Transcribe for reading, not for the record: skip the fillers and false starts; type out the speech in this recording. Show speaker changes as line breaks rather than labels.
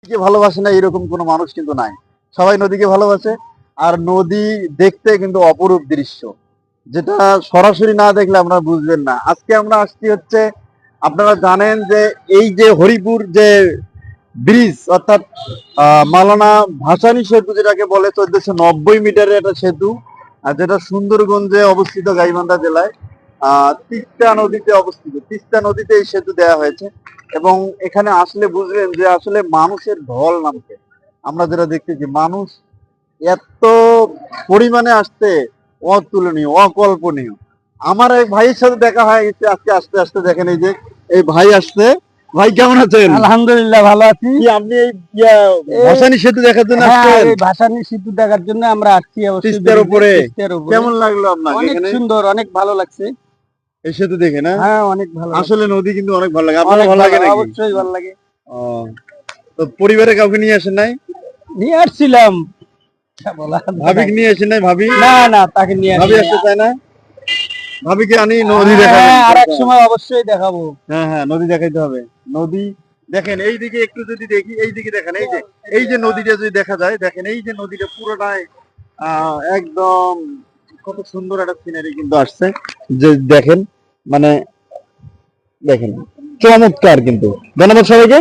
নদীকে ভালোবাসে না এরকম কোনো মানুষ কিন্তু নাই। সবাই নদীকে ভালোবাসে। আর নদী দেখতে কিন্তু অপরূপ দৃশ্য, যেটা সরাসরি না দেখলে আপনারা বুঝবেন না। আজকে আমরা আসছি হচ্ছে, আপনারা জানেন যে এই যে হরিপুর যে ব্রিজ, অর্থাৎ মাওলানা ভাসানী সেতু যেটাকে বলে, 1490 মিটারের একটা সেতু, আর যেটা সুন্দরগঞ্জে অবস্থিত, গাইবান্ধা জেলায় তিস্তা নদীতে অবস্থিত। তিস্তা নদীতে এই সেতু দেওয়া হয়েছে, এবং এখানে আসলে বুঝবেন যে আসলে মানুষের ঢল নামছে। আমরা যেটা দেখতেছি, মানুষ এত পরিমাণে আসছে, অতুলনীয়, অকল্পনীয়। আমার এক ভাইয়ের সাথে দেখা হয়ে গেছে আজকে আসতে আসতে। দেখেন এই যে এই ভাই আসছে। ভাই কেমন আছেন?
আলহামদুলিল্লাহ ভালো আছি।
কি আপনি এই ভাসানী সেতু দেখার জন্য
হ্যাঁ,
আসছেন?
এই ভাসানী সেতু দেখার জন্য আমরা আসছি। অবশ্যই
তিস্তার উপরে
তিস্তার উপরে।
কেমন লাগলো আপনাকে?
অনেক
এখানে
সুন্দর, অনেক ভালো লাগছে।
এই সেতু দেখে না?
হ্যাঁ, অনেক ভালো লাগছে।
আসলে নদী কিন্তু অনেক ভালো লাগে। আপনার
অনেক
ভালো লাগে নাকি?
অবশ্যই ভালো লাগে।
ও, তো পরিবারে কাউকে নিয়ে আসেন নাই?
নিয়ে আসছিলাম।
ভাবিকে নিয়ে আসেন নাই? ভাবি
না না, তাকে নিয়ে
ভাবি
আসি।
আসতে চায় না? ভাবিকে আনি নদী দেখাবেন।
হ্যাঁ, আর এক সময় অবশ্যই দেখাবো।
হ্যাঁ হ্যাঁ, নদী দেখাইতে হবে। নদী দেখেন, এই দিকে একটু যদি দেখি, এই দিকে দেখেন, এই যে নদীটা যদি দেখা যায়, দেখেন এই যে নদীটা পুরোটাই একদম কত সুন্দর একটা সিনারি কিন্তু আসছে। যে দেখেন, মানে দেখেন, চমৎকার কিন্তু। ধন্যবাদ সবাইকে।